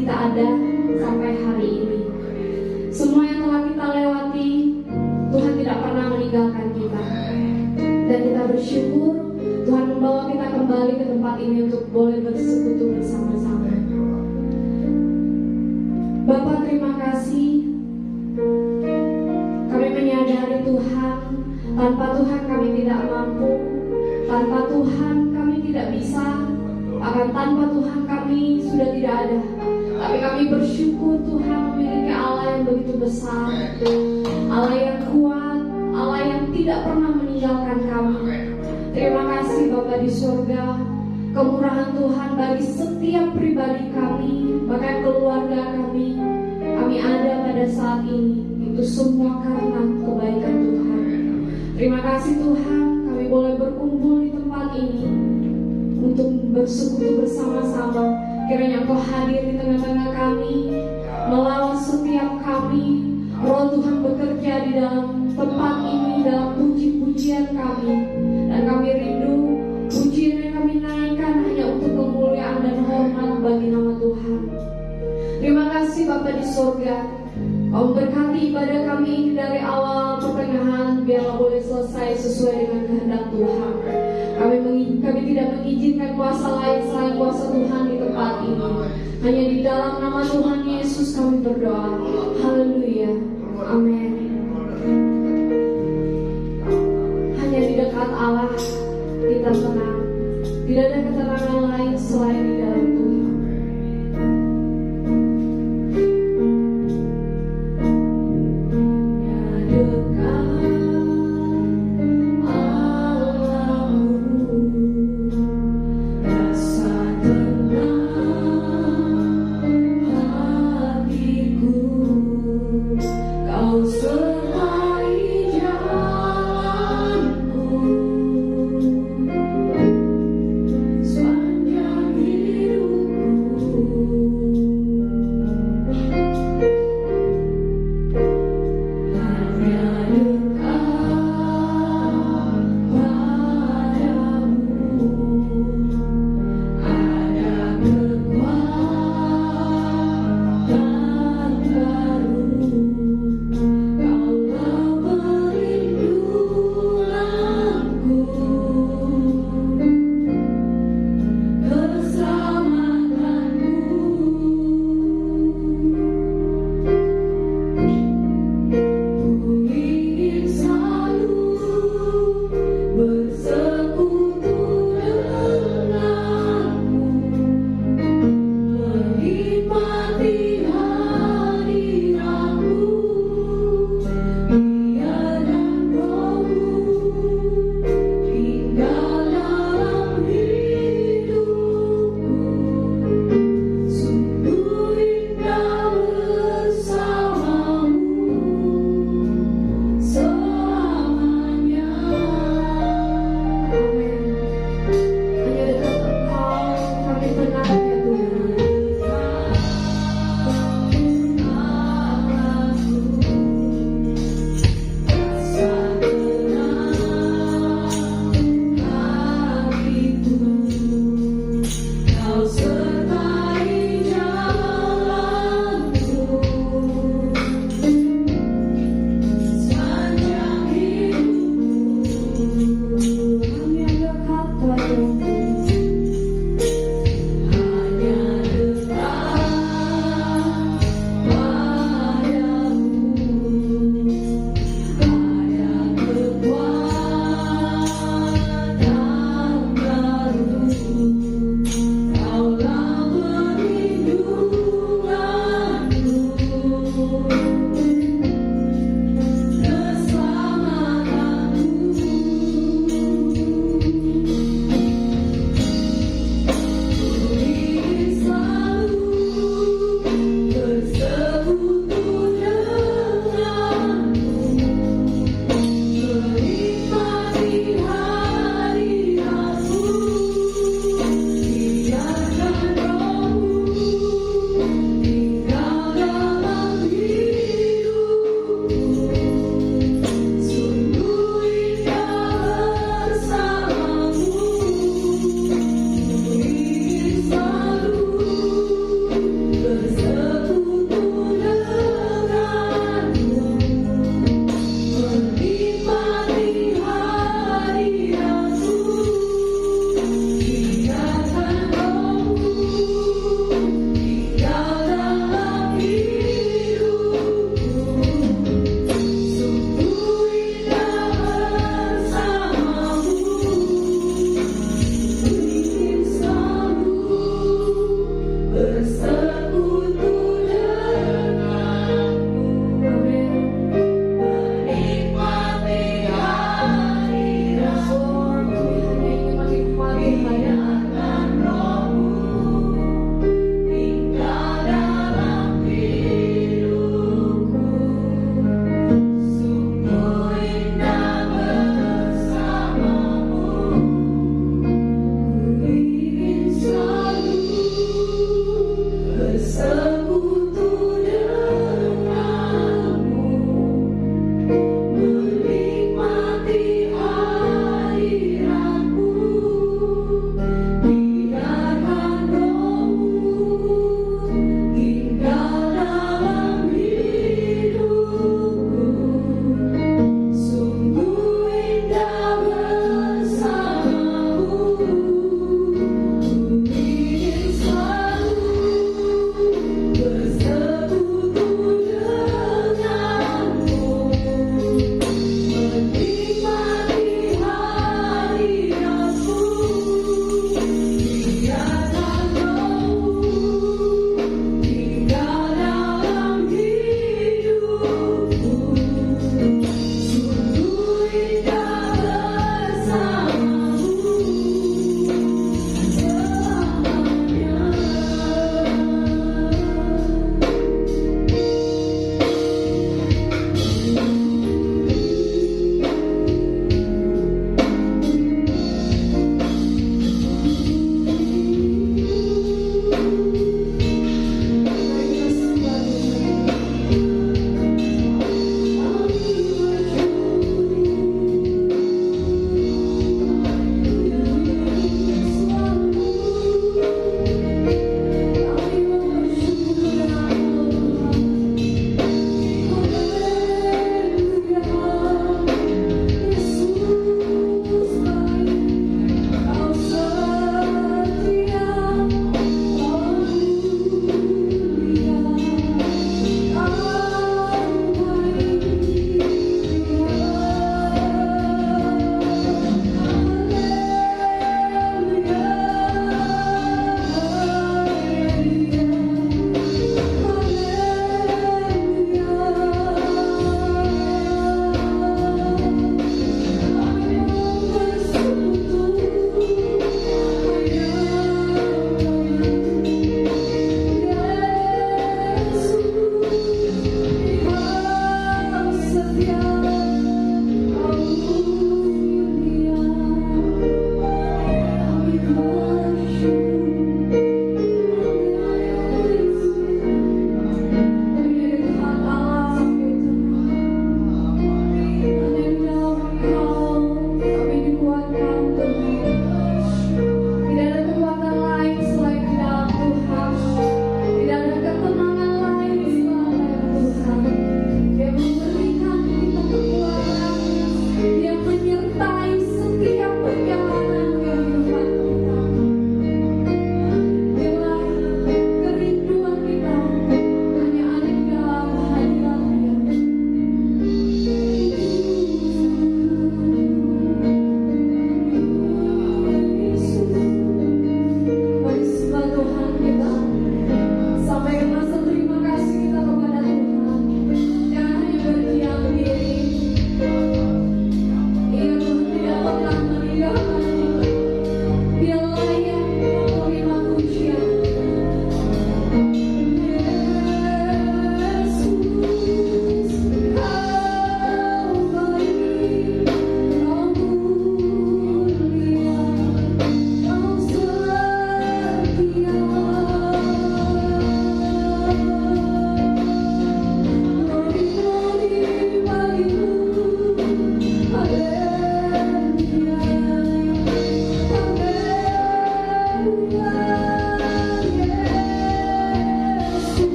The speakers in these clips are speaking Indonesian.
kita ada sampai hari ini. Semua yang telah kita lewati, Tuhan tidak pernah meninggalkan kita. Dan kita bersyukur Tuhan membawa kita kembali ke tempat ini untuk boleh bersekutu bersama-sama. Bapa, terima kasih. Kami menyadari Tuhan, tanpa Tuhan kami tidak mampu, tanpa Tuhan kami tidak bisa, akan tanpa Tuhan kami sudah tidak ada. Tapi kami bersyukur Tuhan memiliki Allah yang begitu besar, Allah yang kuat, Allah yang tidak pernah meninggalkan kami. Terima kasih Bapa di surga, kemurahan Tuhan bagi setiap pribadi kami, bahkan keluarga kami ada pada saat ini. Itu semua karena kebaikan Tuhan. Terima kasih Tuhan, kami boleh berkumpul di tempat ini untuk bersekutu bersama-sama. Kiranya Engkau hadir di tengah-tengah kami, melawan setiap kami. Roh Tuhan bekerja di dalam tempat ini, dalam puji-pujian kami. Dan kami rindu pujian yang kami naikkan hanya untuk kemuliaan dan hormat bagi nama Tuhan. Terima kasih Bapa di surga, Kau berkati ibadah kami ini dari awal pertengahan, biarlah boleh selesai sesuai dengan kehendak Tuhan. Kami tidak mengizinkan kuasa lain selain kuasa Tuhan di tempat ini. Hanya di dalam nama Tuhan Yesus kami berdoa. Haleluya. Amin. Hanya di dekat Allah kita tenang. Tidak ada ketenangan lain selain di dalam Tuhan. Sepanjang hidup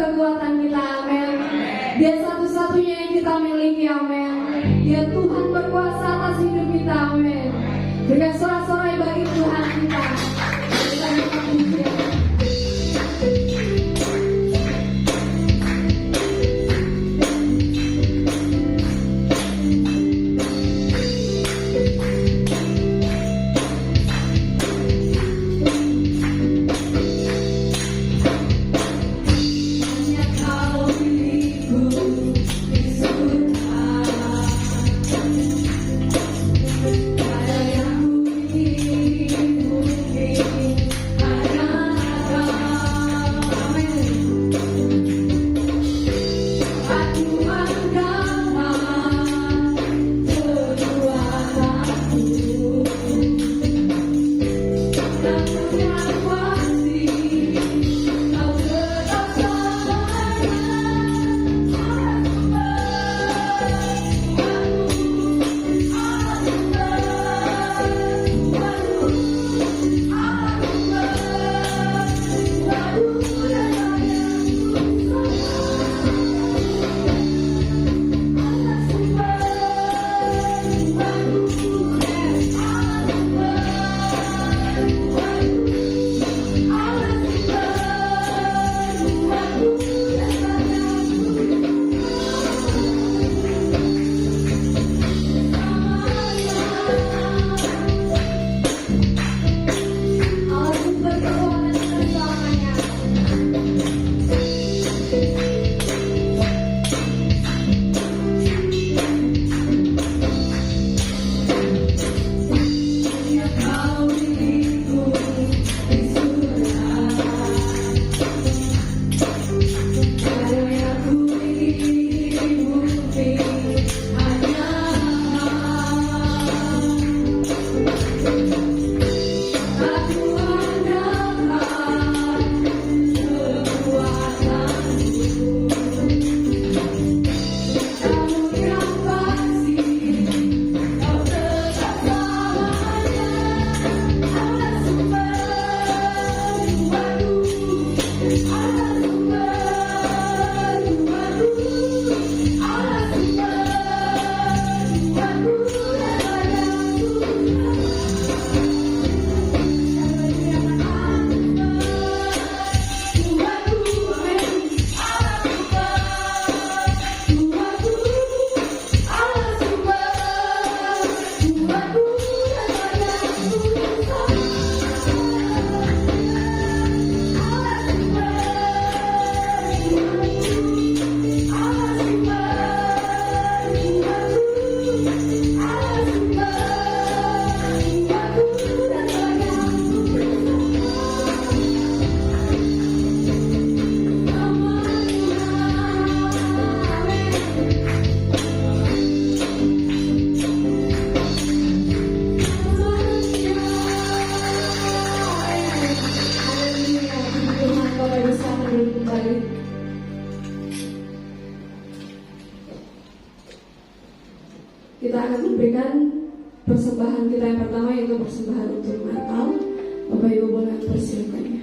kekuatan kita, amin. Dia satu-satunya yang kita miliki, amin. Dia Tuhan berkuasa atas hidup kita, amin. Berikan sorak-sorai bagi Tuhan kita. Kita minta pujian. Kita akan memberikan persembahan kita yang pertama, yaitu persembahan untuk Natal. Bapak Ibu boleh persilakannya.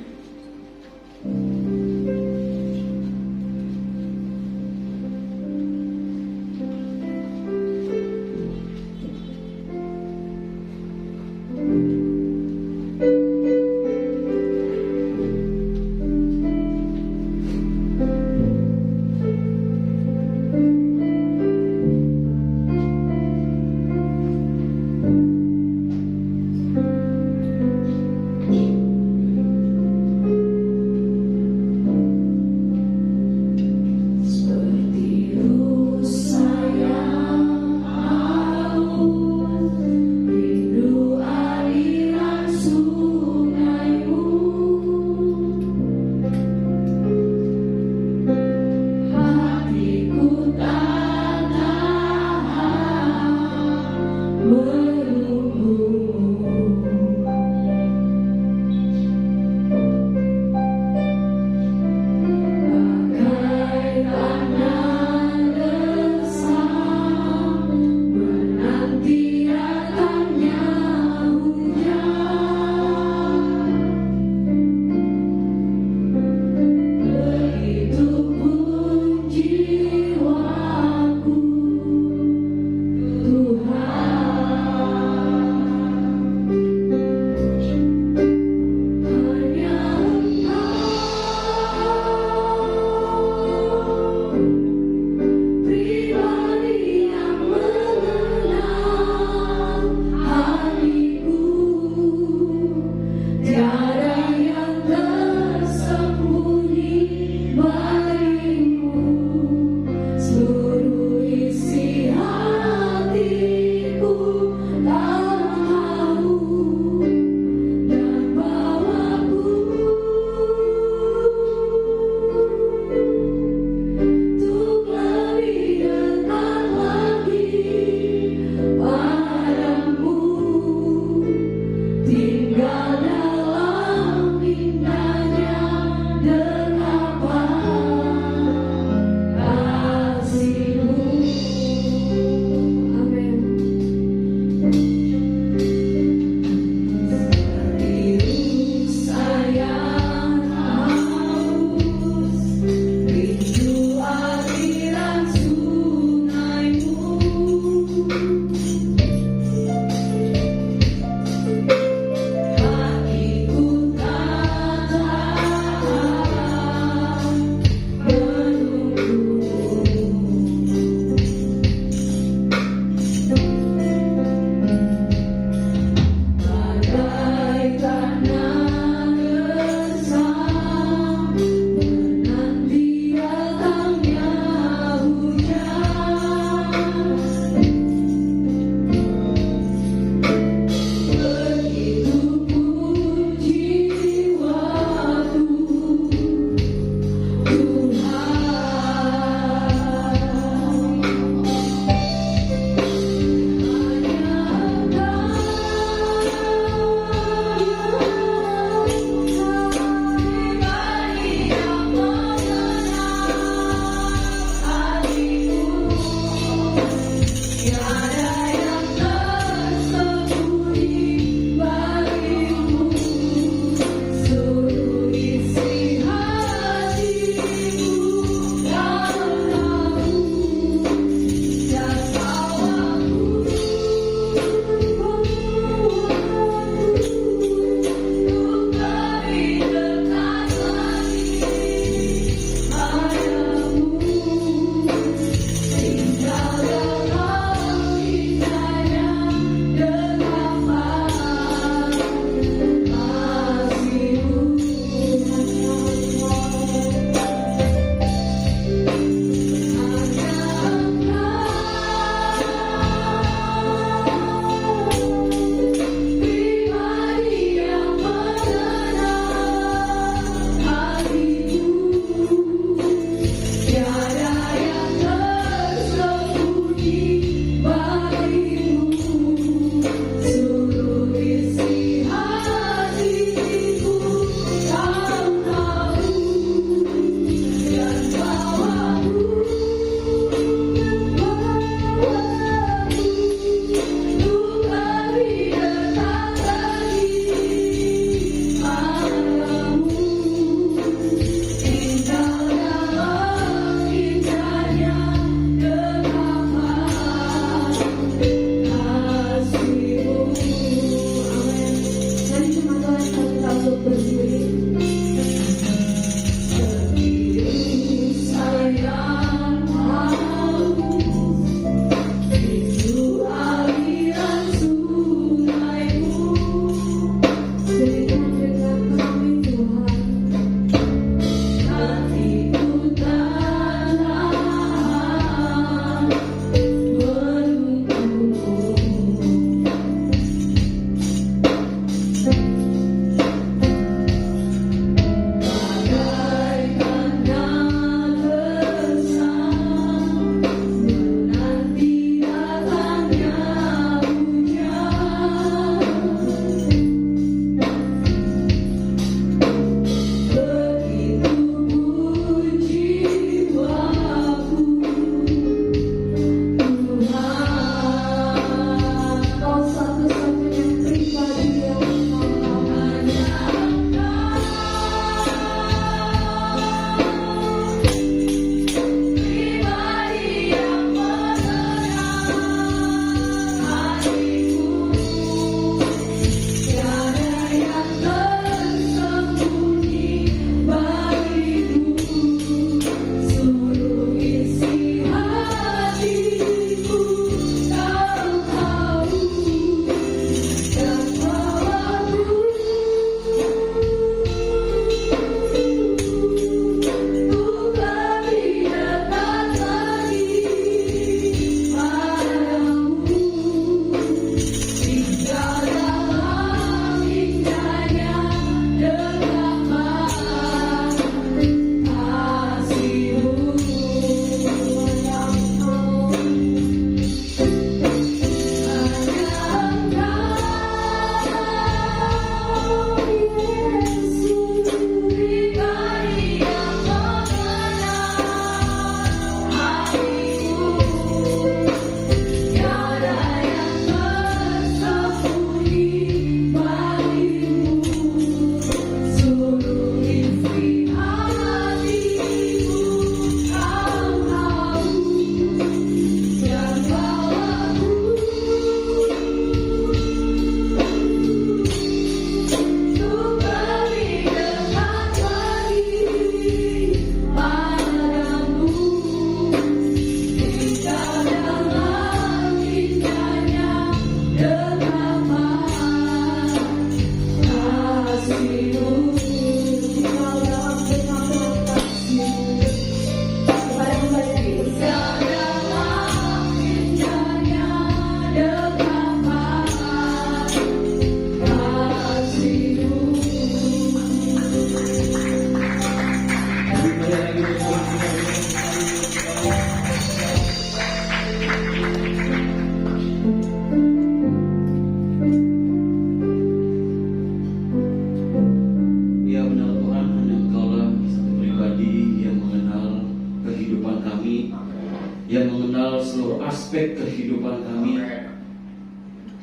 yang mengenal seluruh aspek kehidupan kami.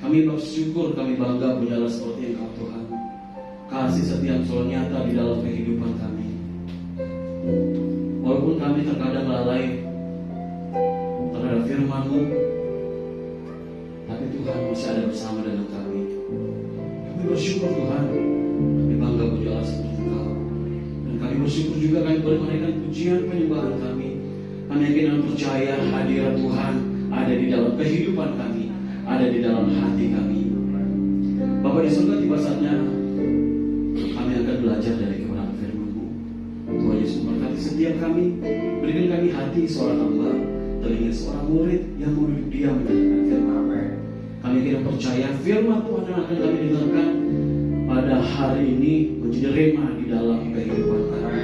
Kami bersyukur, kami bangga berjalan seperti Engkau Tuhan. Kasih setiap selalu nyata di dalam kehidupan kami. Walaupun kami terkadang lalai terhadap firman-Mu, tapi Tuhan masih ada bersama dengan kami. Kami bersyukur Tuhan, kami bangga berjalan seperti Engkau. Dan kami bersyukur juga kami boleh menaikkan pujian penyembahan kami. Kami yakin dan percaya hadirat Tuhan ada di dalam kehidupan kami, ada di dalam hati kami. Bapa di surga, tiba saatnya kami akan belajar dari kebenaran firman-Mu. Tuhan Yesus memberkati setiap kami, berikan kami hati seorang hamba, telinga seorang murid yang mau duduk diam mendengarkan firman. Kami kira percaya firman Tuhan yang akan kami dengarkan pada hari ini menjadi rema di dalam kehidupan kami.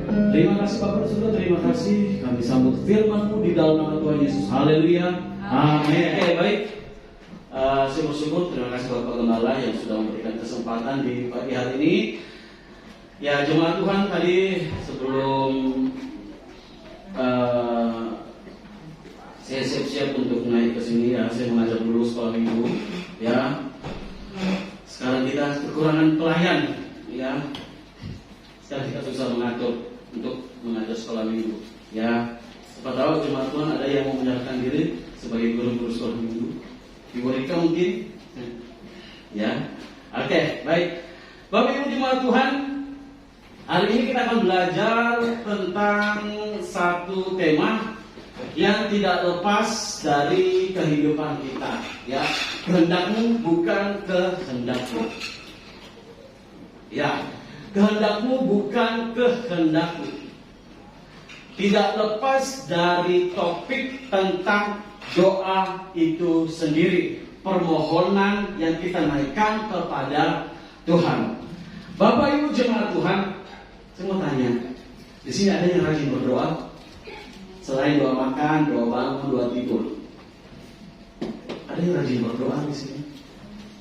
Terima kasih Bapak dan Saudara, terima kasih. Kami sambut firman-Mu di dalam nama Tuhan Yesus. Haleluya. Amin. Oke, baik. Saya bersyukur, terima kasih Bapak Gembala yang sudah memberikan kesempatan di pagi hari ini. Ya, jemaat Tuhan, tadi sebelum saya siap-siap untuk naik ke sini, ya, saya mengajar dulu sekolah minggu. Ya, sekarang kita kekurangan pelayan. Ya, sekarang kita susah mengatur untuk mengajar sekolah minggu. Ya, siapa tahu jemaat Tuhan ada yang mau menyerahkan diri sebagai guru-guru sekolah minggu. Ibu Rika mungkin. Ya, oke, baik. Bapak Ibu jemaat Tuhan, hari ini kita akan belajar tentang satu tema yang tidak lepas dari kehidupan kita. Ya, kehendakmu bukan kehendakku. Ya, kehendakmu bukan kehendakku. Tidak lepas dari topik tentang doa itu sendiri, permohonan yang kita naikkan kepada Tuhan. Bapak Ibu jemaat Tuhan, saya mau tanya, di sini ada yang rajin berdoa? Selain doa makan, doa bangun, doa tidur, ada yang rajin berdoa di sini?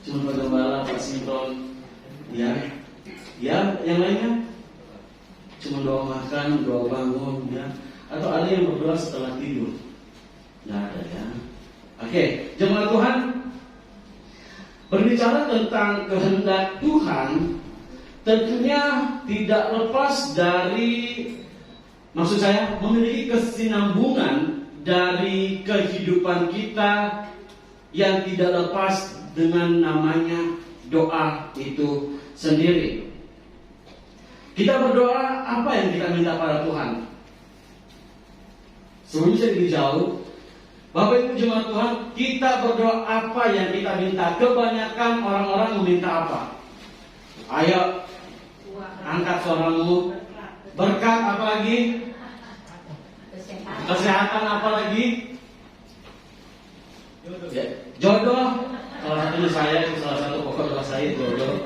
Cuma Pak Gembala, Pak Simron, ya, yang lainnya? Cuma doa makan, doa bangun, ya, atau ada yang berdoa setelah tidur? Nggak ada, ya. Oke, jemaat Tuhan, berbicara tentang kehendak Tuhan tentunya tidak lepas dari, maksud saya, memiliki kesinambungan dari kehidupan kita yang tidak lepas dengan namanya doa itu sendiri. Kita berdoa, apa yang kita minta pada Tuhan? Sebelum saya lebih jauh, Bapak Ibu jemaat Tuhan, kita berdoa apa yang kita minta? Kebanyakan orang-orang meminta apa? Ayo, angkat suaramu. Berkat apa lagi? Kesehatan apa lagi? Jodoh. Salah satunya saya, itu salah satu pokok doa saya, jodoh.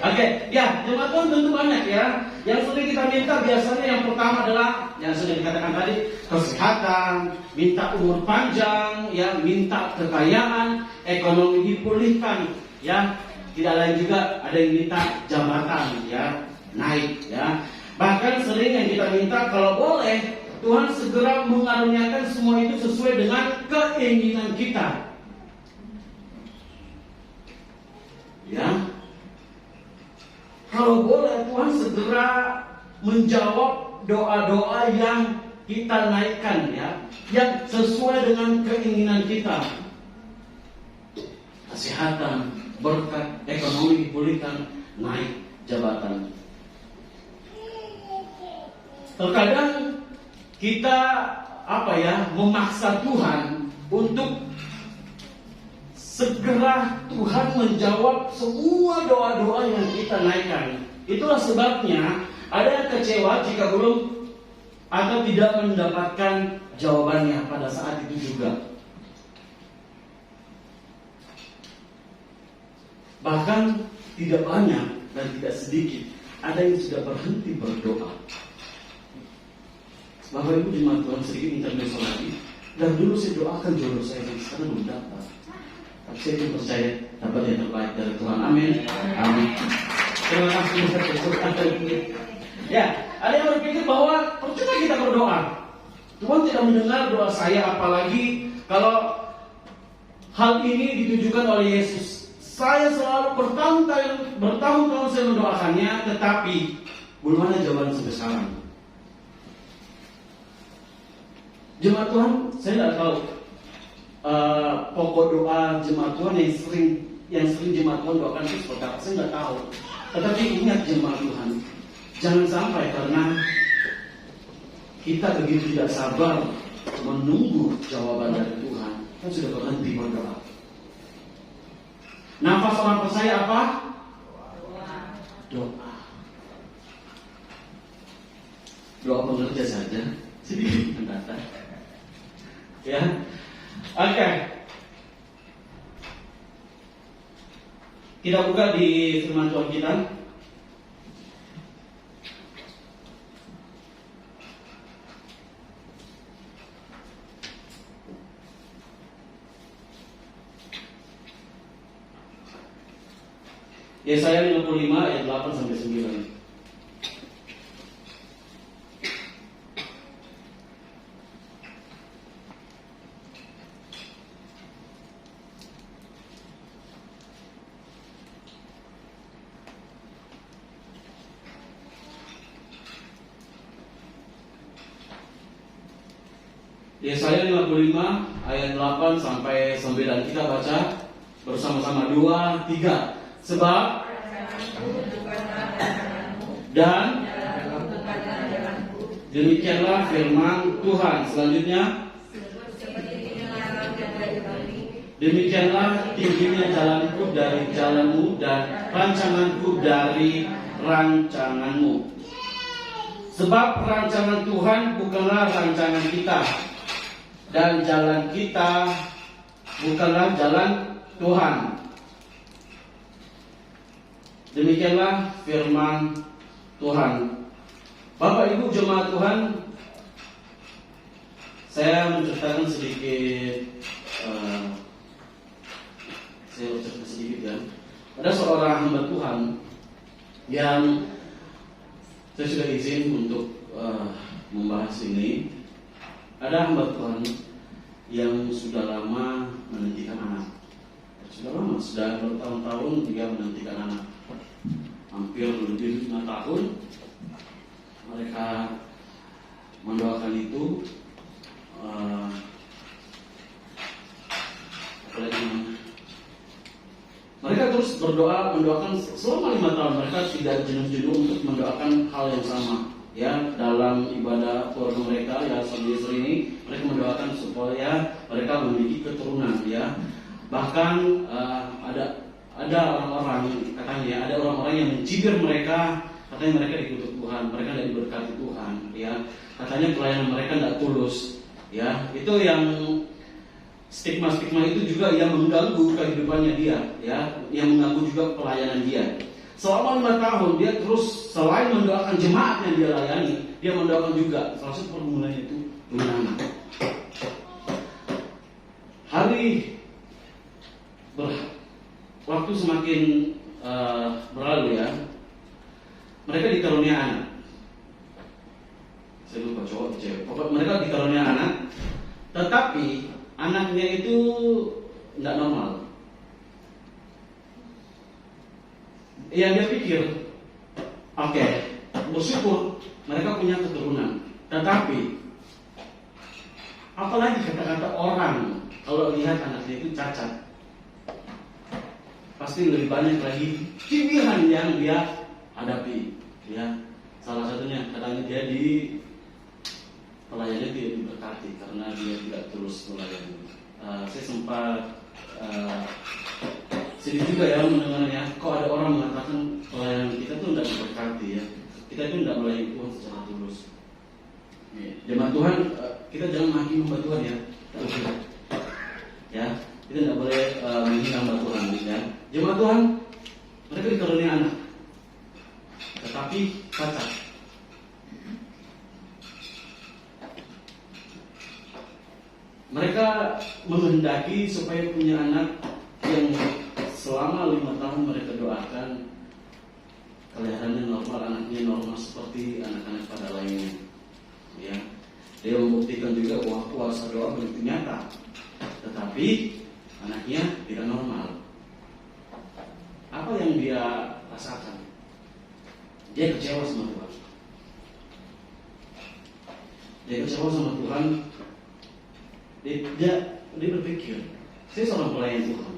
Oke, ya, jemaat Tuhan tentu banyak ya. Yang sering kita minta biasanya yang pertama adalah yang sudah dikatakan tadi, kesehatan, minta umur panjang, ya, minta kekayaan, ekonomi dipulihkan, ya. Tidak lain juga ada yang minta jabatan, ya, naik, ya. Bahkan sering yang kita minta kalau boleh Tuhan segera mengaruniakan semua itu sesuai dengan keinginan kita. Ya. Kalau boleh Tuhan segera menjawab doa-doa yang kita naikkan, ya, yang sesuai dengan keinginan kita. Kesehatan, berkat, ekonomi dipulihkan, naik jabatan. Terkadang kita memaksa Tuhan untuk segera Tuhan menjawab semua doa-doa yang kita naikkan. Itulah sebabnya ada yang kecewa jika belum atau tidak mendapatkan jawabannya pada saat itu juga. Bahkan tidak banyak dan tidak sedikit ada yang sudah berhenti berdoa. Bapak Ibu jemaat Tuhan, sedikit intermezzo lagi. Dan dulu saya doakan jodoh saya yang sekarang belum dapat. Tapi saya pun percaya dapat yang terbaik dari Tuhan. Amin. Amin. Terima kasih. Ya, ada yang berpikir bahwa percuma kita berdoa. Tuhan tidak mendengar doa saya, apalagi kalau hal ini ditujukan oleh Yesus. Saya selalu bertahun-tahun saya mendoakannya, tetapi belum ada jawaban sampai sekarang. Jemaat Tuhan, saya tidak tahu pokok doa jemaat Tuhan yang sering jemaat Tuhan doakan itu seperti apa. Saya tidak tahu. Tetapi ingat jemaat Tuhan, jangan sampai karena kita begitu tidak sabar menunggu jawaban dari Tuhan, kita sudah berhenti berdoa. Nafas orang percaya apa? Doa. Doa pengerja saja, sedikit mendatang. Ya, oke. Kita buka di firman Tuhan kita. Yesaya 55 ayat 8 sampai 9. Yesaya 55 ayat 8 sampai 9. Kita baca bersama-sama 2, 3. Sebab dan demikianlah firman Tuhan. Selanjutnya, demikianlah tingginya jalanku dari jalanmu dan rancanganku dari rancanganmu. Sebab rancangan Tuhan bukanlah rancangan kita, dan jalan kita bukanlah jalan Tuhan. Demikianlah firman Tuhan. Bapak Ibu jemaat Tuhan, saya menceritakan sedikit, ya. Ada seorang hamba Tuhan yang saya sudah izin untuk membahas ini. Ada hamba Tuhan yang sudah lama menantikan anak. Sudah bertahun-tahun dia menantikan anak. Hampir lebih 5 tahun mereka mendoakan itu. Mereka terus mendoakan selama 5 tahun. Mereka tidak jenuh-jenuh untuk mendoakan hal yang sama. Ya, dalam ibadah keluarga mereka, ya suami istri ini, mereka mendoakan supaya mereka memiliki keturunan. Ya, bahkan ada orang-orang, katanya ada orang-orang yang mencibir mereka, katanya mereka dikutuk Tuhan, mereka tidak diberkati Tuhan, ya. Katanya pelayanan mereka tidak tulus, ya. Itu yang stigma-stigma itu juga yang mengganggu kehidupannya dia, ya, yang mengganggu juga pelayanan dia. Selama 5 tahun dia terus selain mendoakan jemaat yang dia layani, dia mendoakan juga salah satu permulaannya itu punya anak. Waktu semakin berlalu, ya, mereka dikarunia anak. Saya lupa cowok cewek. Pokoknya mereka dikarunia anak, tetapi anaknya itu tidak normal. Yang dia pikir, oke, bersyukur mereka punya keturunan. Tetapi apalagi kata-kata orang kalau lihat anaknya itu cacat, pasti lebih banyak lagi cibiran yang dia hadapi, ya. Salah satunya katanya dia di pelayanannya tidak diberkati karena dia tidak terus melayani. Saya sempat sedih juga ya mendengarnya. Kok ada orang mengatakan pelayanan kita tuh tidak diberkati, ya. Kita itu tidak melayani Tuhan secara tulus. Jemaat Tuhan, kita jangan maki hamba Tuhan, ya. Ya, kita tidak boleh menghina hamba Tuhan, ya. Jemaat Tuhan, mereka dikarunia anak, tetapi cacat. Mereka menghendaki supaya punya anak yang selama 5 tahun mereka doakan kelihatannya normal, anaknya normal seperti anak-anak pada lainnya. Ya, dia membuktikan menunjukkan juga bahwa kuasa doa begitu nyata, tetapi anaknya tidak normal. Apa yang dia rasakan? Dia kecewa sama Tuhan. Dia kecewa sama Tuhan. Dia berpikir, saya seorang pelayan Tuhan,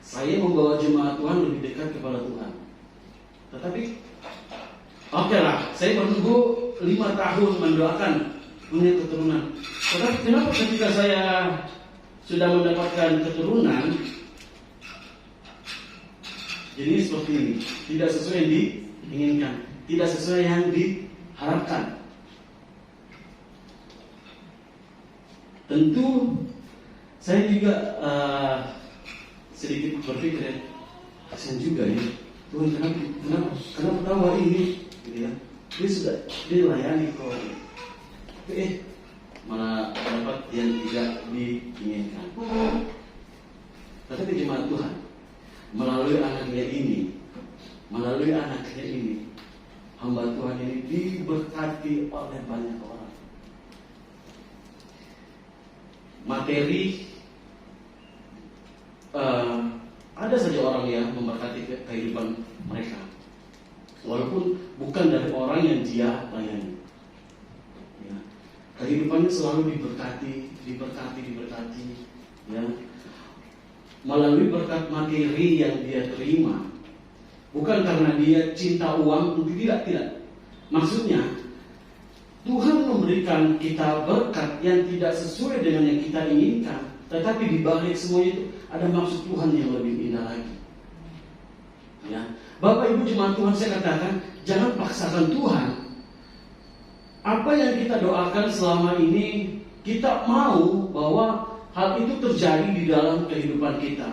saya membawa jemaat Tuhan lebih dekat kepada Tuhan. Tetapi oke lah, saya menunggu 5 tahun mendoakan punya keturunan. Tetapi kenapa ketika saya sudah mendapatkan keturunan, jadi seperti ini, tidak sesuai yang diinginkan, tidak sesuai yang diharapkan. Tentu saya juga sedikit berpikir, kasihan juga ya, Tuhan kenapa tahu hari ini, gitu ya. Dia sudah dilayani kok, malah dapat yang tidak diinginkan. Tetapi jemaat Tuhan, melalui anaknya ini, hamba Tuhan ini diberkati oleh banyak orang. Materi, ada saja orang yang memberkati kehidupan mereka, walaupun bukan dari orang yang dia layani. Ya. Kehidupannya selalu diberkati, ya. Melalui berkat materi yang dia terima, bukan karena dia cinta uang, tidak. Maksudnya, Tuhan memberikan kita berkat yang tidak sesuai dengan yang kita inginkan, tetapi di balik semua itu ada maksud Tuhan yang lebih indah lagi. Ya. Bapak Ibu jemaat Tuhan, saya katakan, jangan paksakan Tuhan. Apa yang kita doakan selama ini, kita mau bahwa hal itu terjadi di dalam kehidupan kita.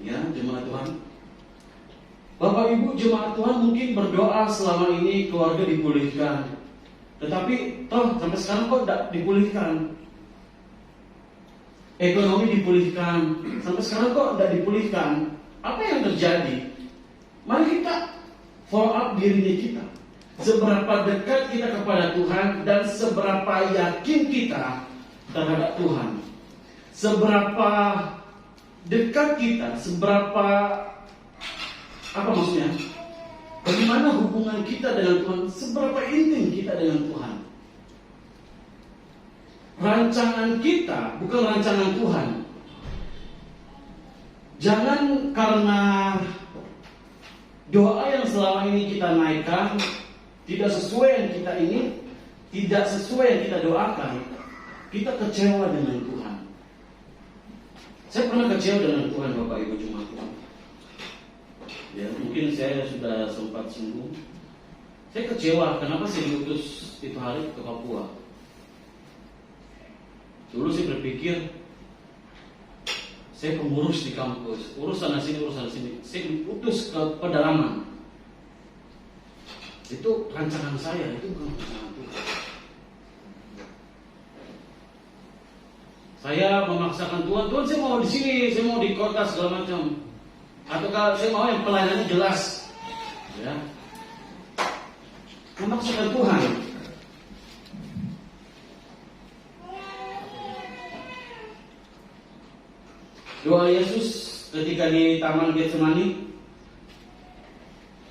Ya, jemaat Tuhan. Bapak Ibu jemaat Tuhan mungkin berdoa selama ini keluarga dipulihkan, tetapi sampai sekarang kok tidak dipulihkan. Ekonomi dipulihkan, sampai sekarang kok tidak dipulihkan. Apa yang terjadi? Mari kita follow up dirinya kita. Seberapa dekat kita kepada Tuhan dan seberapa yakin kita terhadap Tuhan. Seberapa dekat kita, seberapa apa maksudnya? Bagaimana hubungan kita dengan Tuhan? Seberapa intim kita dengan Tuhan? Rancangan kita bukan rancangan Tuhan. Jangan karena doa yang selama ini kita naikkan tidak sesuai yang kita ingin, tidak sesuai yang kita doakan, kita kecewa dengan Tuhan. Saya pernah kecewa dengan Tuhan, Bapak Ibu jemaat Tuhan. Ya, mungkin saya sudah sempat singgung. Saya kecewa, kenapa saya diutus itu hari ke Papua. Dulu saya berpikir, saya pengurus di kampus, urusan sini. Saya diutus ke pedalaman. Itu rancangan saya, itu bukan rancangan Tuhan. Saya memaksakan Tuhan saya mau di sini, saya mau di kota segala macam. Ataukah saya mau yang pelayanannya jelas, ya, memaksakan Tuhan. Doa Yesus ketika di Taman Getsemani,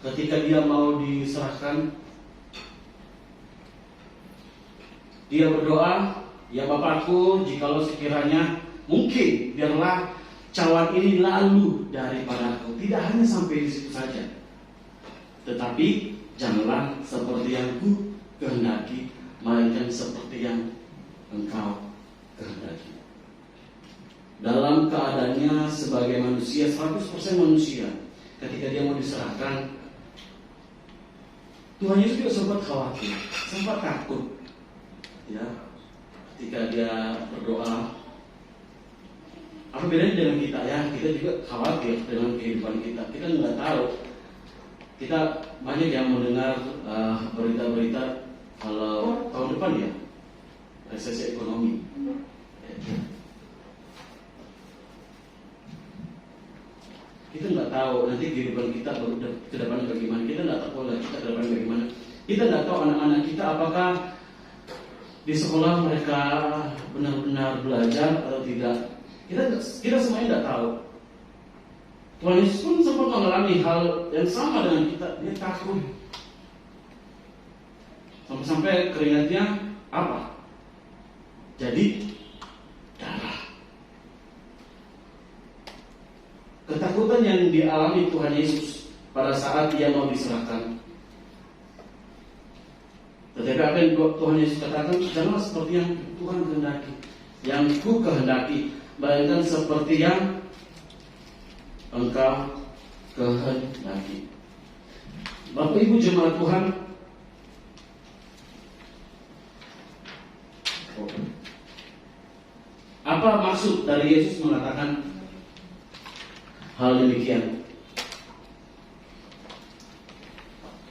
ketika dia mau diserahkan, dia berdoa, ya Bapakku, jikalau sekiranya mungkin, biarlah cawan ini lalu daripadaku. Tidak hanya sampai di situ saja, tetapi janganlah seperti yang ku kehendaki, melainkan seperti yang engkau kehendaki. Dalam keadaannya sebagai manusia, 100% manusia, ketika dia mau diserahkan, Tuhan Yesus juga sempat khawatir, sempat takut, ya, ketika dia berdoa. Apa bedanya dengan kita, ya? Kita juga khawatir dengan kehidupan kita. Kita nggak tahu. Kita banyak yang mendengar berita-berita kalau tahun depan ya resesi ekonomi. Kita nggak tahu nanti kehidupan kita ke depan bagaimana. Kita nggak tahu kita ke depan bagaimana. Kita nggak tahu anak-anak kita apakah di sekolah mereka benar-benar belajar atau tidak, kita semuanya tidak tahu. Tuhan Yesus pun sempat mengalami hal yang sama dengan kita. Dia takut. Sampai-sampai keringatnya apa? Jadi darah. Ketakutan yang dialami Tuhan Yesus pada saat dia mau diserahkan. Tetapi apa yang Tuhan Yesus katakan, janganlah seperti yang Tuhan kehendaki, yang ku kehendaki, melainkan seperti yang engkau kehendaki. Bapak Ibu jemaat Tuhan, apa maksud dari Yesus mengatakan hal demikian?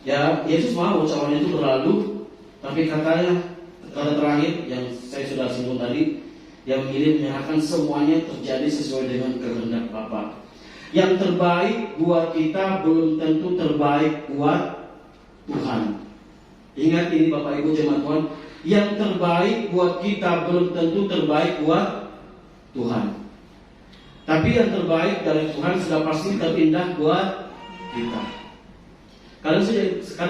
Ya, Yesus mau cawannya itu berlalu, tapi kata terakhir yang saya sudah singgung tadi, yang ingin menyerahkan semuanya terjadi sesuai dengan kehendak Bapa. Yang terbaik buat kita belum tentu terbaik buat Tuhan. Ingat ini Bapak Ibu jemaat Tuhan, yang terbaik buat kita belum tentu terbaik buat Tuhan. Tapi yang terbaik dari Tuhan sudah pasti terindah buat kita. Kadang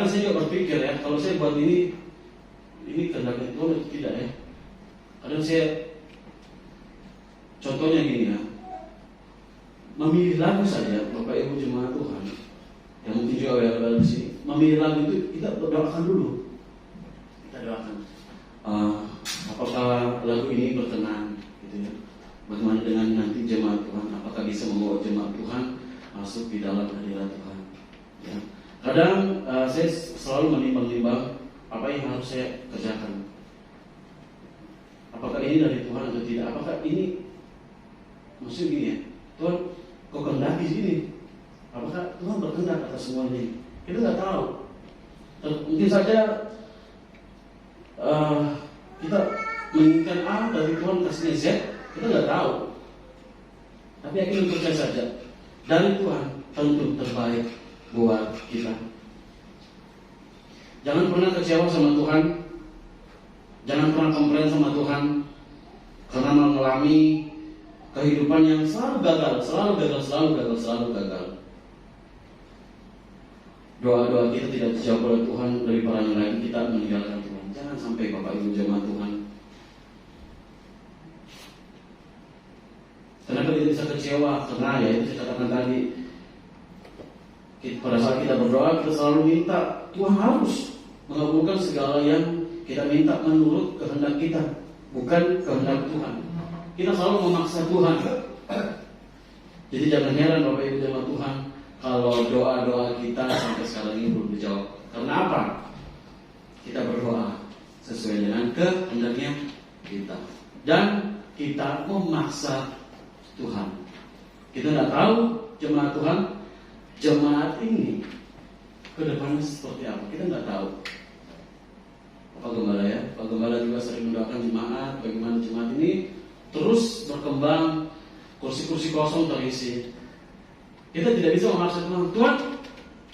saya juga berpikir ya, kalau saya buat ini kehendaknya Tuhan atau tidak ya. Kadang saya, contohnya gini ya, memilih lagu saja, Bapak Ibu jemaat Tuhan, yang mungkin juga ada di sini, memilih lagu itu kita berdoakan dulu. Kita doakan, apakah lagu ini berkenan, gitu ya? Bagaimana dengan nanti jemaat Tuhan, apakah bisa membawa jemaat Tuhan masuk di dalam hadirat Tuhan? Ya. Kadang saya selalu menimbang-nimbang apa yang harus saya kerjakan. Apakah ini dari Tuhan atau tidak? Apakah ini maksud gini ya, Tuhan kau kehendaki sini? Apakah Tuhan berkehendak atas semuanya? Kita nggak tahu. Mungkin saja kita menginginkan A dari Tuhan kasihnya Z, kita nggak tahu. Tapi yakin percaya saja dari Tuhan tentu terbaik buat kita. Jangan pernah kecewa sama Tuhan. Jangan pernah komplain sama Tuhan karena mengalami kehidupan yang selalu gagal. Doa-doa kita tidak dijawab oleh Tuhan, dari para yang lain kita meninggalkan Tuhan. Jangan sampai Bapak Ibu jemaat Tuhan. Kenapa kita bisa kecewa? Karena ya itu saya katakan tadi, pada saat kita berdoa kita selalu minta Tuhan harus mengabulkan segala yang kita minta menurut kehendak kita, bukan kehendak Tuhan. Kita selalu memaksa Tuhan. Jadi jangan heran Bapak Ibu jemaat Tuhan kalau doa-doa kita sampai sekarang ini belum dijawab. Karena apa? Kita berdoa sesuai dengan kehendaknya kita, dan kita memaksa Tuhan. Kita tidak tahu jemaat Tuhan, jemaat ini ke depannya seperti apa, kita nggak tahu. Pak Gembala ya, Pak Gembala juga sering mendoakan jemaat, bagaimana jemaat ini terus berkembang, kursi-kursi kosong terisi. Kita tidak bisa memaksa Tuhan, Tuhan,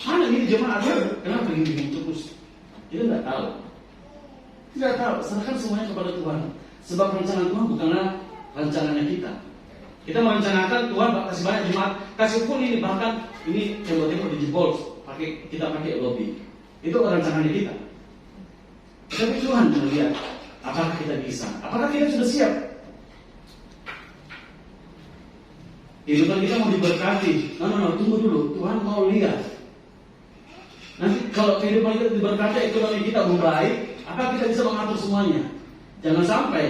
mana ini jemaat, kenapa begini terus? Kita nggak tahu. Tidak tahu, serahkan semuanya kepada Tuhan. Sebab rencana Tuhan bukanlah rencananya kita. Kita merencanakan Tuhan kasih banyak jemaat, kasih pun ini, bahkan ini tembok-tembok dijebol, kita pakai lobby. Itu rencananya kita. Tapi Tuhan melihat apakah kita bisa, apakah kita sudah siap. Kehidupan kita mau diberkati. No, tunggu dulu, Tuhan mau lihat. Nanti kalau kehidupan kita diberkati, ekonomi kita membaik, apakah kita bisa mengatur semuanya? Jangan sampai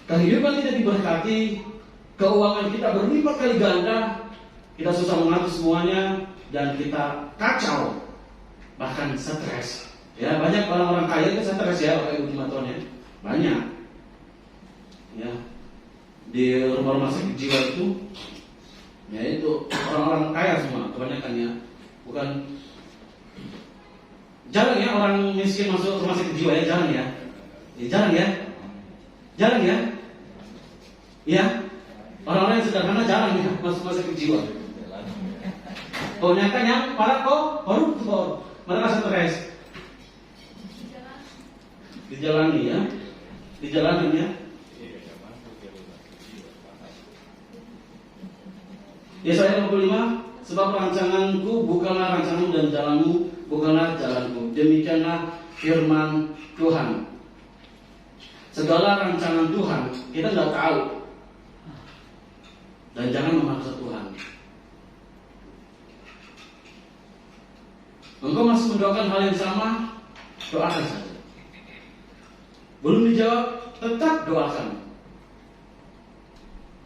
kehidupan kita diberkati, keuangan kita berlipat kali ganda, kita susah mengatur semuanya, dan kita kacau, bahkan stres. Ya, banyak orang-orang kaya itu stres ya, Bapak Ibu jemaat Tuhan ya. Banyak. Ya. Di rumah-rumah sakit jiwa itu, ya itu orang-orang kaya semua, kebanyakan ya. Bukan, jarang ya orang miskin masuk rumah sakit jiwa ya, jarang ya. Jarang ya. Ya. Orang-orang yang sederhana jarang ya masuk rumah sakit jiwa. Kebanyakan yang para mereka stres. Dijalani ya. Dijalanin ya. Yesaya 55, sebab rancanganku bukanlah rancanganmu dan jalanmu bukanlah jalanku. Demikianlah firman Tuhan. Segala rancangan Tuhan kita nggak tahu, dan jangan memaksa Tuhan. Engkau masih mendoakan hal yang sama, doakan saja. Belum dijawab, tetap doakan.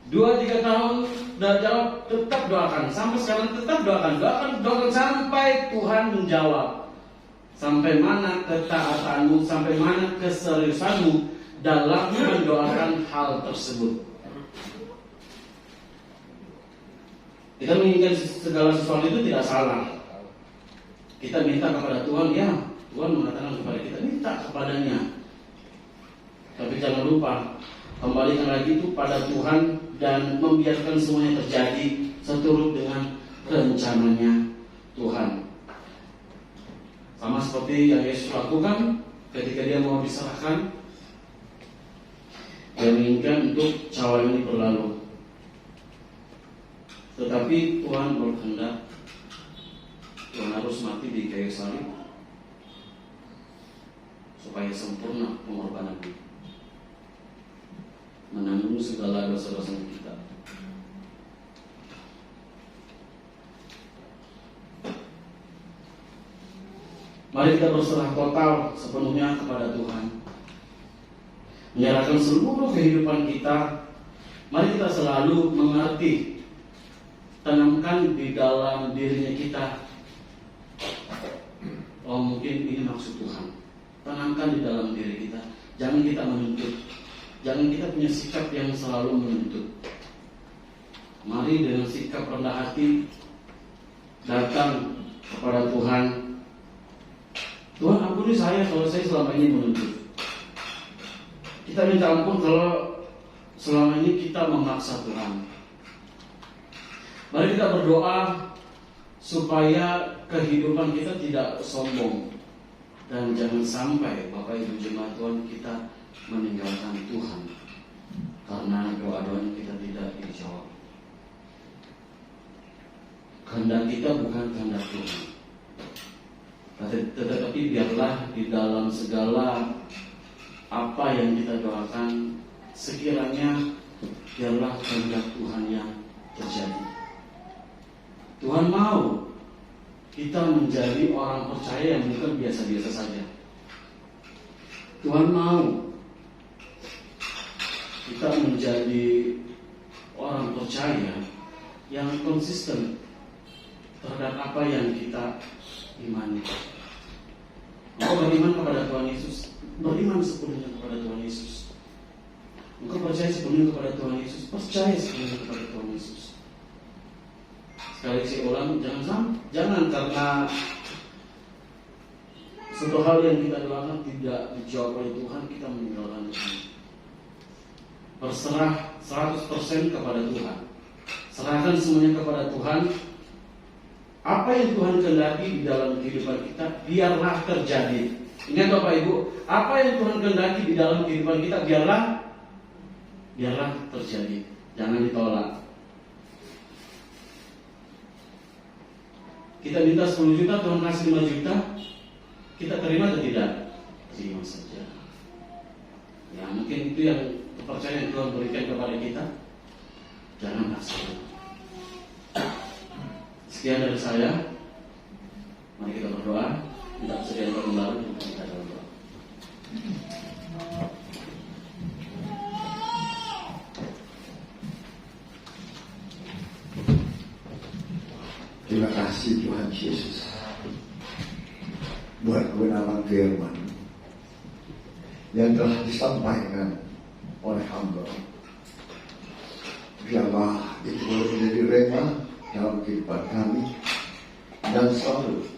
2-3 tahun udah jawab, tetap doakan. Sampai sekarang tetap doakan. Doakan sampai Tuhan menjawab. Sampai mana ketaatanmu, sampai mana keseriusanmu dalam mendoakan hal tersebut. Kita menginginkan segala sesuatu itu tidak salah. Kita minta kepada Tuhan, ya Tuhan mengatakan kepada kita, minta kepadanya. Tapi jangan lupa, kembalikan lagi itu pada Tuhan dan membiarkan semuanya terjadi seturut dengan rencananya Tuhan. Sama seperti yang Yesus lakukan ketika dia mau diserahkan, dia menginginkan untuk cawan ini berlalu. Tetapi Tuhan berkehendak Tuhan harus mati di kayu salib supaya sempurna pengorbanan ini, menanggung segala dosa-dosa kita. Mari kita berserah total sepenuhnya kepada Tuhan, menyerahkan seluruh kehidupan kita. Mari kita selalu mengerti, tanamkan di dalam dirinya kita, oh mungkin ini maksud Tuhan. Tanamkan di dalam diri kita. Jangan kita menuntut. Jangan kita punya sikap yang selalu menuntut. Mari dengan sikap rendah hati datang kepada Tuhan. Tuhan, ampuni saya kalau saya selama ini menuntut. Kita minta ampun kalau selama ini kita memaksa Tuhan. Mari kita berdoa supaya kehidupan kita tidak sombong, dan jangan sampai Bapak Ibu jemaat Tuhan kita meninggalkan Tuhan karena doa-doa kita tidak dijawab. Kehendak kita bukan kehendak Tuhan, tetapi biarlah di dalam segala apa yang kita doakan, sekiranya biarlah kehendak Tuhan yang terjadi. Tuhan mau kita menjadi orang percaya yang bukan biasa-biasa saja. Tuhan mau kita menjadi orang percaya yang konsisten terhadap apa yang kita imani. Engkau beriman kepada Tuhan Yesus, beriman sepenuhnya kepada Tuhan Yesus. Engkau percaya sepenuhnya kepada Tuhan Yesus, percaya sepenuhnya kepada Tuhan Yesus. Sekali saya ulang, jangan karena suatu hal yang kita doakan tidak dijawab oleh Tuhan, kita meninggalkan Tuhan. Berserah 100% kepada Tuhan. Serahkan semuanya kepada Tuhan. Apa yang Tuhan kehendaki di dalam kehidupan kita, biarlah terjadi. Ingat Bapak Ibu, apa yang Tuhan kehendaki di dalam kehidupan kita, biarlah terjadi. Jangan ditolak. Kita minta 10 juta, Tuhan kasih 5 juta, kita terima atau tidak? Terima saja. Ya mungkin itu yang kepercayaan yang Tuhan berikan kepada kita. Jangan kasih. Sekian dari saya. Mari kita berdoa. Minta persediaan perkembangan untuk kita berdoa. Terima kasih Tuhan Yesus buat kebenaran firman yang telah disampaikan oleh hamba. Biarlah itu boleh menjadi rema dalam kehidupan kami dan selalu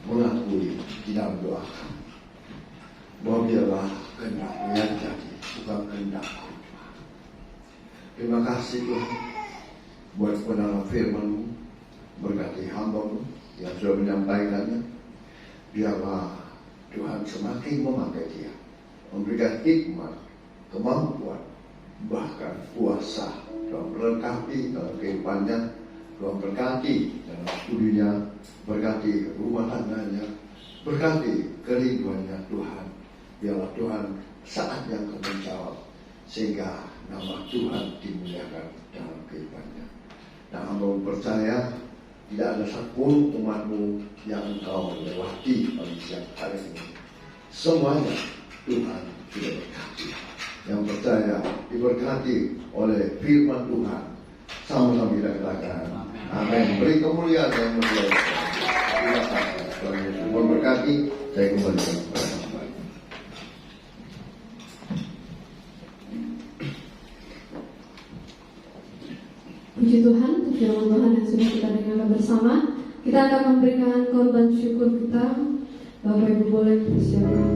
mengakui di dalam doa kami bahwa biarlah kehendak-Mu yang jadi, bukan kehendak-Ku. Terima kasih Tuhan buat kebenaran firman-Mu. Berkati hamba-Mu yang sudah menyampaikannya. Biarlah Tuhan semakin memakai dia memberikan hikmat, kemampuan, bahkan kuasa. Tuhan berkati dalam kehidupannya, Tuhan berkati dalam studinya, berkati rumah tangganya, berkati kerinduannya Tuhan. Biarlah Tuhan saatnya Engkau menjawab, sehingga nama Tuhan dimuliakan dalam kehidupannya. Dan hamba percaya tidak ada satupun umatmu yang Engkau lewati pada siang hari ini. Semuanya Tuhan sudah berkati. Yang percaya diberkati oleh firman Tuhan, sama-sama kita katakan amin. Beri kemuliaan yang mulia. Terima kasih. Tuhan Yesus memberkati. Saya kembalikan kepada hamba. Puji Tuhan untuk firman Tuhan yang sudah kita dengarkan bersama. Kita akan memberikan korban syukur kita. Bapak Ibu boleh persiapkan.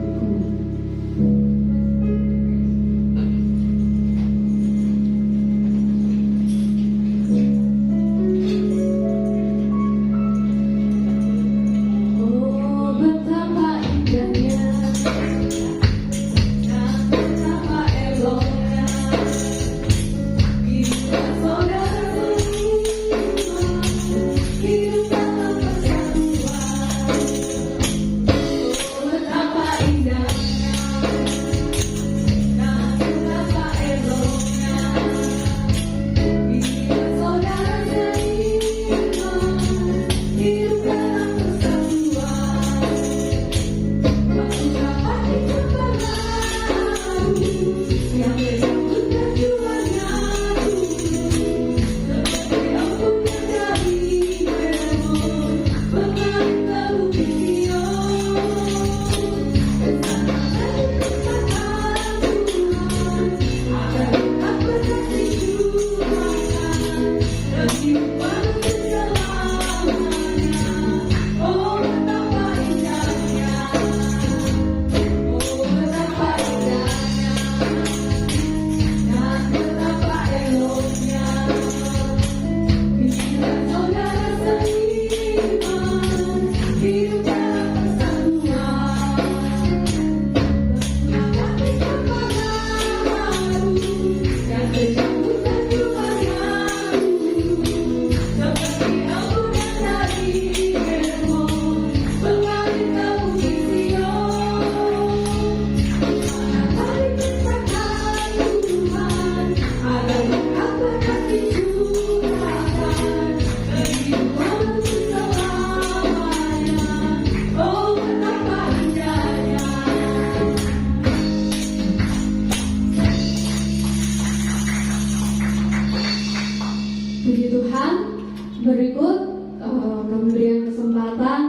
Berikut kami berikan kesempatan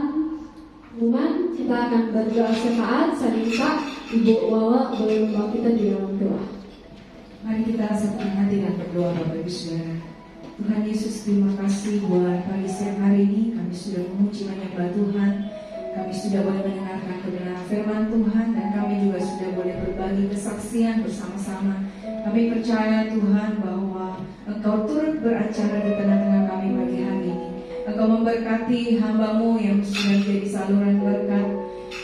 pengumuman. Kita akan berdoa syafaat. Saya minta Ibu Wawa boleh membawa kita di dalam doa. Mari kita satukan hati dan berdoa Bapak Ibu Saudara. Tuhan Yesus, terima kasih buat pagi siang hari ini kami sudah memuji menyembah Tuhan. Kami sudah boleh mendengarkan kebenaran firman Tuhan dan kami juga sudah boleh berbagi kesaksian bersama-sama. Kami percaya Tuhan bahwa Engkau turut beracara di tengah-tengah kami pagi hari ini. Engkau memberkati hamba-Mu yang sudah menjadi saluran berkat.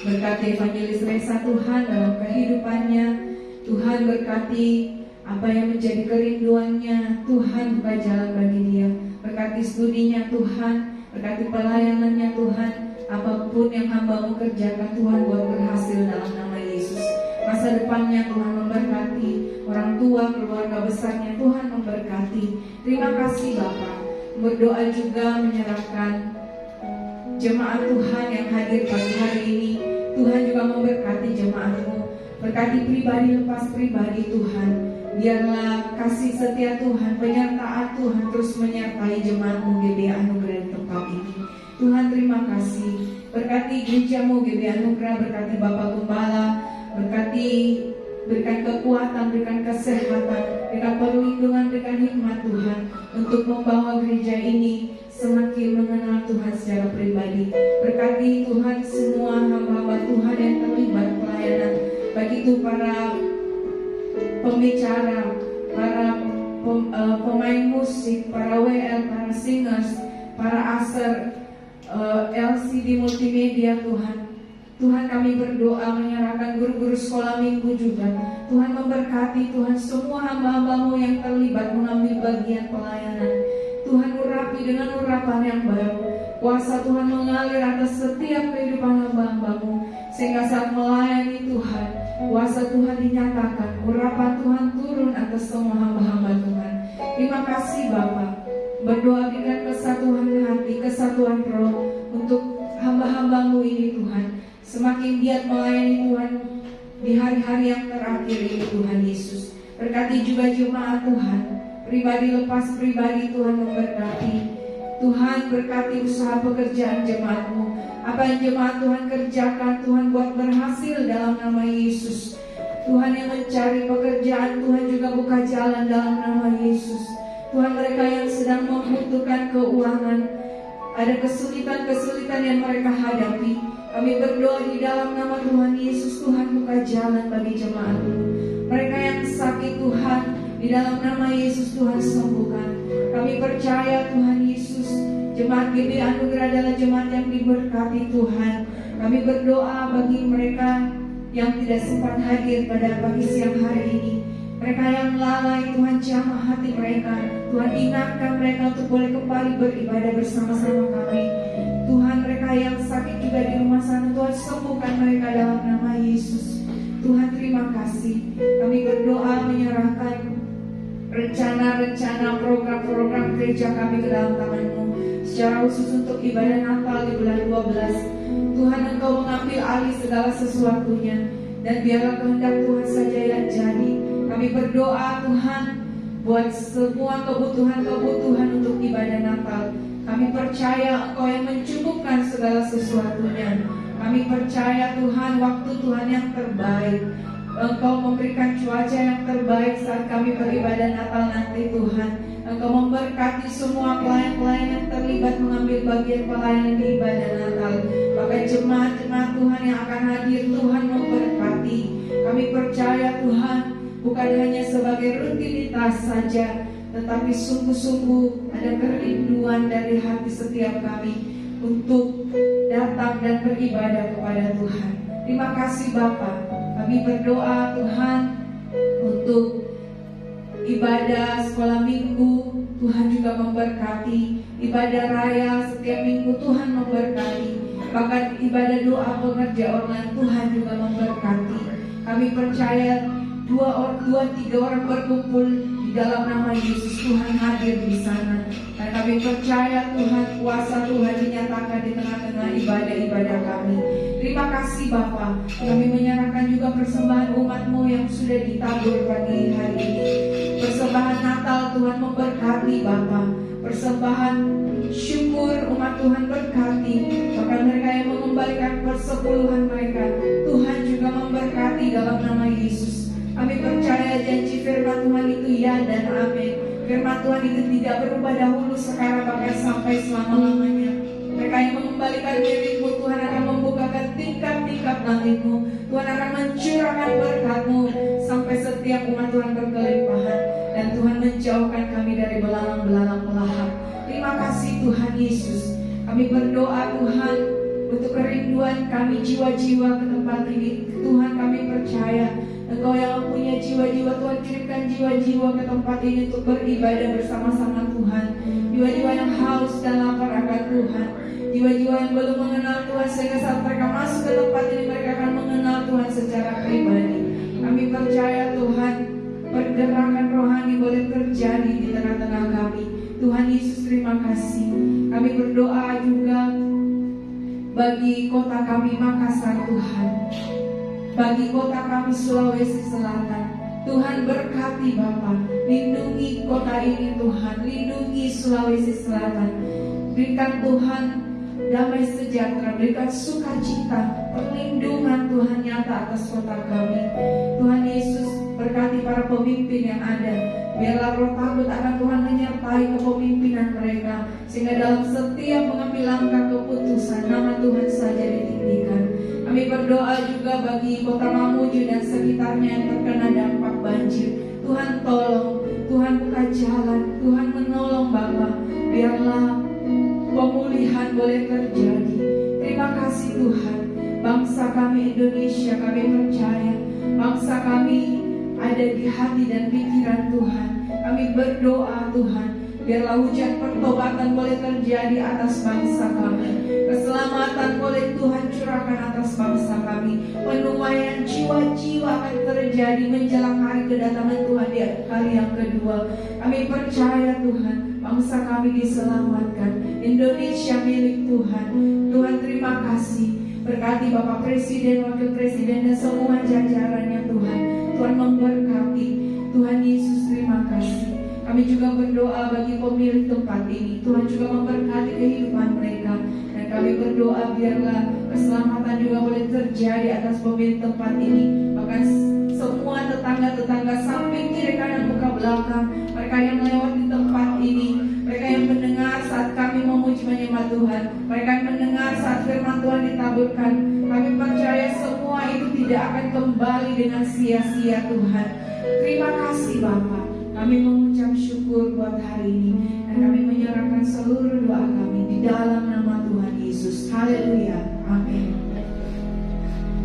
Berkati Evangelis Resa Tuhan dalam kehidupannya. Tuhan berkati apa yang menjadi kerinduannya. Tuhan buka jalan bagi dia. Berkati studinya Tuhan. Berkati pelayanannya Tuhan. Apapun yang hamba-Mu kerjakan Tuhan buat berhasil dalam nama Yesus. Masa depannya Tuhan memberkati. Orang tua, keluarga besarnya Tuhan memberkati. Terima kasih Bapa. Berdoa juga menyerahkan jemaat Tuhan yang hadir pagi hari ini. Tuhan juga memberkati jemaat-Mu. Berkati pribadi lepas pribadi Tuhan. Biarlah kasih setia Tuhan, penyertaan Tuhan terus menyertai jemaat-Mu GBI Anugerah di tempat ini. Tuhan terima kasih. Berkati gereja-Mu GBI Anugerah, berkati Bapak Gembala, berkati, berikan kekuatan, berikan kesehatan, berikan perlindungan, berikan hikmat Tuhan untuk membawa gereja ini semakin mengenal Tuhan secara pribadi. Berkati Tuhan semua hamba-hamba Tuhan yang terlibat pelayanan, baik itu para pembicara, para pemain musik, para WL, para singers, para aser, LCD multimedia Tuhan. Tuhan, kami berdoa menyerahkan guru-guru sekolah minggu juga. Tuhan memberkati Tuhan semua hamba-hambamu yang terlibat mengambil bagian pelayanan. Tuhan urapi dengan urapan yang baru. Kuasa Tuhan mengalir atas setiap kehidupan hamba-hambamu, sehingga saat melayani Tuhan, kuasa Tuhan dinyatakan, urapan Tuhan turun atas semua hamba-hamba Tuhan. Terima kasih Bapa. Berdoa dengan kesatuan hati, kesatuan roh untuk hamba-hambamu ini Tuhan. Semakin giat melayani Tuhan di hari-hari yang terakhir ini Tuhan Yesus. Berkati juga jemaat Tuhan, pribadi lepas pribadi Tuhan memberkati. Tuhan berkati usaha pekerjaan jemaat-Mu. Apa yang jemaat Tuhan kerjakan, Tuhan buat berhasil dalam nama Yesus. Tuhan yang mencari pekerjaan, Tuhan juga buka jalan dalam nama Yesus. Tuhan, mereka yang sedang membutuhkan keuangan, ada kesulitan-kesulitan yang mereka hadapi, kami berdoa di dalam nama Tuhan Yesus, Tuhan buka jalan bagi jemaat-Mu. Mereka yang sakit Tuhan, di dalam nama Yesus Tuhan sembuhkan. Kami percaya Tuhan Yesus, jemaat GB Anugerah adalah jemaat yang diberkati Tuhan. Kami berdoa bagi mereka yang tidak sempat hadir pada pagi siang hari ini. Mereka yang lalai, Tuhan jamah hati mereka. Tuhan ingatkan mereka untuk boleh kembali beribadah bersama-sama kami. Tuhan, mereka yang sakit juga di rumah sana, Tuhan sembuhkan mereka dalam nama Yesus. Tuhan, terima kasih. Kami berdoa menyerahkan rencana-rencana program-program gereja kami ke dalam tangan-Mu. Secara khusus untuk ibadah Natal di bulan 12. Tuhan, Engkau mengambil alih segala sesuatunya, dan biarlah kehendak Tuhan saja yang jadi. Kami berdoa Tuhan buat semua kebutuhan-kebutuhan untuk ibadah Natal. Kami percaya Engkau yang mencukupkan segala sesuatunya. Kami percaya Tuhan waktu Tuhan yang terbaik. Engkau memberikan cuaca yang terbaik saat kami beribadah Natal nanti Tuhan. Engkau memberkati semua pelayan-pelayan yang terlibat mengambil bagian pelayanan di ibadah Natal. Bahkan jemaat-jemaat Tuhan yang akan hadir, Tuhan memberkati. Kami percaya Tuhan bukan hanya sebagai rutinitas saja, tetapi sungguh-sungguh ada kerinduan dari hati setiap kami untuk datang dan beribadah kepada Tuhan. Terima kasih Bapa. Kami berdoa Tuhan untuk ibadah sekolah minggu, Tuhan juga memberkati. Ibadah raya setiap minggu Tuhan memberkati. Bahkan ibadah doa pengerja online Tuhan juga memberkati. Kami percaya 2-3 orang berkumpul di dalam nama Yesus, Tuhan hadir di sana. Dan kami percaya Tuhan, kuasa Tuhan dinyatakan di tengah-tengah ibadah-ibadah kami. Terima kasih Bapa. Kami menyerahkan juga persembahan umat-Mu yang sudah ditabur pagi hari ini. Persembahan Natal Tuhan memberkati Bapa. Persembahan syukur umat Tuhan berkati. Bahkan mereka yang mengembalikan persepuluhan mereka, Tuhan juga memberkati dalam nama Yesus. Kami percaya janji firman Tuhan itu ya dan amin. Firman Tuhan itu tidak berubah dahulu, sekarang, bahkan sampai selama-lamanya. Mereka yang mengembalikan diri-Mu, Tuhan akan membukakan tingkap-tingkap langit-Mu. Tuhan akan mencurahkan berkat-Mu sampai setiap umat Tuhan berkelimpahan. Dan Tuhan menjauhkan kami dari belalang-belalang pelahap. Terima kasih Tuhan Yesus. Kami berdoa Tuhan untuk kerinduan kami jiwa-jiwa ke tempat ini. Tuhan, kami percaya Engkau yang mempunyai jiwa-jiwa, Tuhan kirimkan jiwa-jiwa ke tempat ini untuk beribadah bersama-sama Tuhan. Jiwa-jiwa yang haus dan lapar akan Tuhan. Jiwa-jiwa yang belum mengenal Tuhan, sehingga saat mereka masuk ke tempat ini mereka akan mengenal Tuhan secara pribadi. Kami percaya Tuhan, pergerakan rohani boleh terjadi di tengah-tengah kami. Tuhan Yesus, terima kasih. Kami berdoa juga bagi kota kami Makassar Tuhan, bagi kota kami Sulawesi Selatan. Tuhan berkati Bapa, lindungi kota ini Tuhan, lindungi Sulawesi Selatan. Berikan Tuhan damai sejahtera, berikan sukacita, perlindungan Tuhan nyata atas kota kami. Tuhan Yesus, berkati para pemimpin yang ada. Biarlah roh takut akan Tuhan menyertai kepemimpinan mereka, sehingga dalam setiap mengambil langkah keputusan nama Tuhan saja ditinggikan. Kami berdoa juga bagi kota Mamuju dan sekitarnya yang terkena dampak banjir. Tuhan tolong, Tuhan buka jalan, Tuhan menolong Bapa. Biarlah pemulihan boleh terjadi. Terima kasih Tuhan. Bangsa kami Indonesia, kami percaya bangsa kami ada di hati dan pikiran Tuhan. Kami berdoa Tuhan, biarlah hujan pertobatan boleh terjadi atas bangsa kami. Keselamatan boleh Tuhan curahkan atas bangsa kami. Penuaian jiwa-jiwa akan terjadi menjelang hari kedatangan Tuhan di hari yang kedua. Kami percaya Tuhan, bangsa kami diselamatkan. Indonesia milik Tuhan. Tuhan terima kasih. Berkati Bapak Presiden, Wakil Presiden dan semua jajarannya Tuhan. Tuhan memberkati. Tuhan Yesus terima kasih. Kami juga berdoa bagi pemilik tempat ini. Tuhan juga memberkati kehidupan mereka. Dan kami berdoa biarlah keselamatan juga boleh terjadi atas pemilik tempat ini. Bahkan semua tetangga-tetangga samping, kiri, kanan, muka, belakang, mereka yang melewati tempat ini, mereka yang mendengar saat kami memuji menyembah Tuhan, mereka yang mendengar saat firman Tuhan ditaburkan, kami percaya semua itu tidak akan kembali dengan sia-sia Tuhan. Terima kasih Bapa. Kami mengucap syukur buat hari ini dan kami menyerahkan seluruh doa kami di dalam nama Tuhan Yesus. Haleluya. Amin.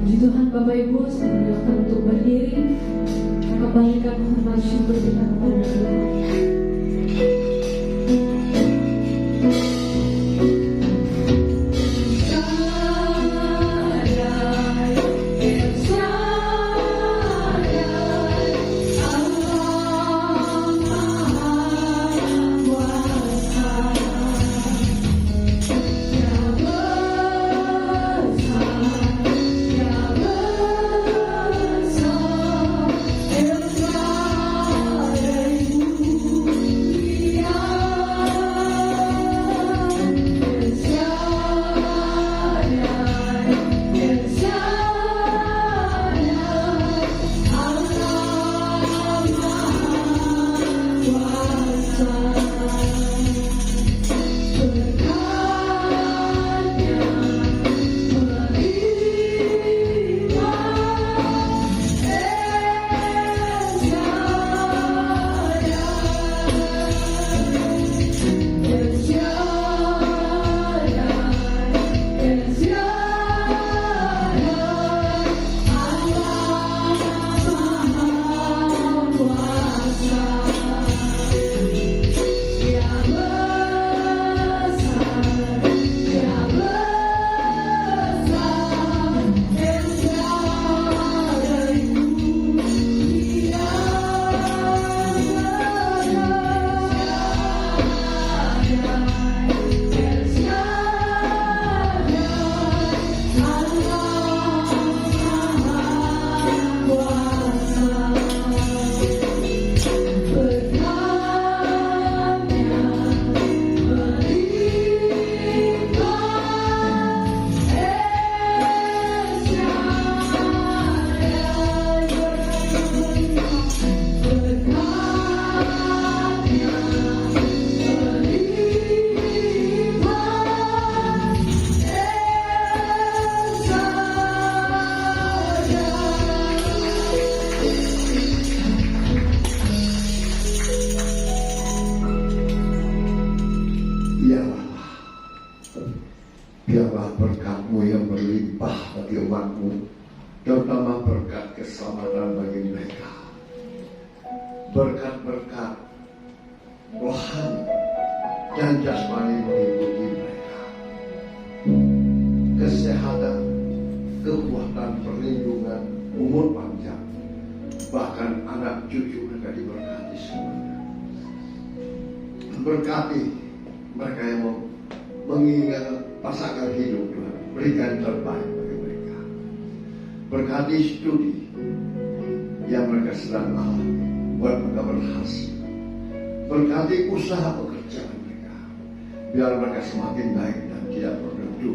Puji Tuhan Bapak Ibu, saya silakan untuk berdiri. Kembalikan hormat syukur kita kepada Tuhan. Biarlah berkat-Mu yang berlimpah bagi umat-Mu, terutama berkat keselamatan bagi mereka. Berkat-berkat rohani dan jasmani mengikuti mereka. Kesehatan, kekuatan, perlindungan, umur panjang, bahkan anak cucu mereka diberkati semuanya. Berkati mereka yang mengingat pasangan hidup Tuhan, berikan terbaik bagi mereka. Berkati studi yang mereka sedang alami, buat mereka berhasil. Berkati usaha pekerjaan mereka, biar mereka semakin baik dan tidak berhenti.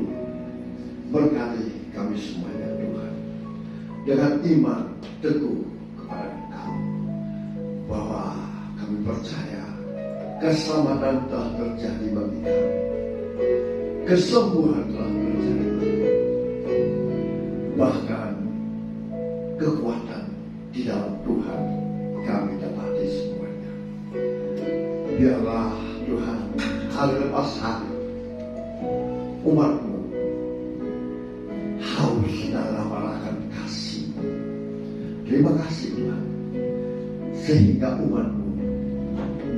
Berkati kami semuanya Tuhan, dengan iman teguh kepada Engkau, bahwa kami percaya keselamatan telah terjadi bagi kami. Kesembuhan telah terjadi bagi kami. Bahkan kekuatan di dalam Tuhan kami dapati semuanya. Biarlah Tuhan hari lepas hari umat-Mu haus sehingga umatmu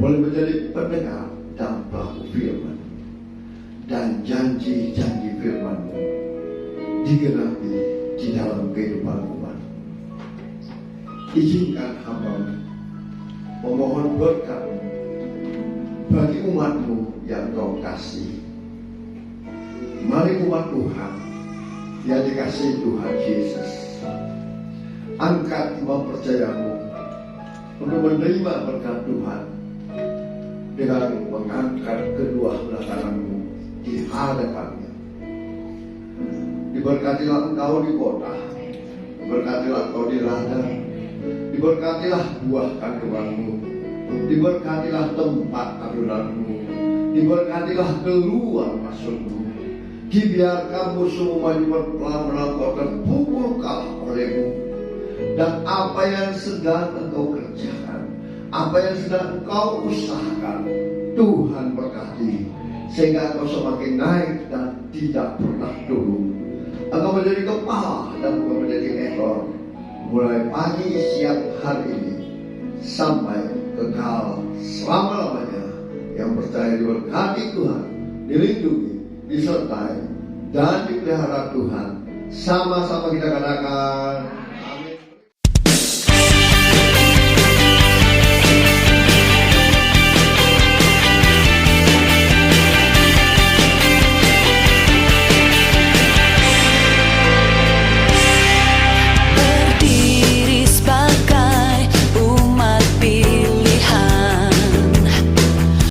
boleh menjadi pendengar dan pelaku firman, dan janji-janji firman-Mu digenapi di dalam kehidupan umat. Izinkan hamba memohon berkat bagi umat-Mu yang Kau kasih. Mari umat Tuhan yang dikasihi Tuhan Yesus, angkat mempercayamu untuk menerima berkat Tuhan dengan mengangkat kedua belah tanganmu di hadapannya. Diberkatilah engkau di kota, diberkatilah engkau di ladang, diberkatilah buah kandunganmu, diberkatilah tempat adunanmu, diberkatilah keluar masukmu. Dibiarkan musuh maju berpelan-pelan, kau terpukul kalah olehmu. Dan apa yang sedang engkau kerjakan, apa yang sedang engkau usahakan, Tuhan berkati, sehingga engkau semakin naik dan tidak pernah turun. Engkau menjadi kepala dan bukan menjadi ekor, mulai pagi siang hari ini sampai kekal selama-lamanya. Yang percaya diberkati Tuhan, dilindungi, disertai, dan dipelihara Tuhan. Sama-sama kita katakan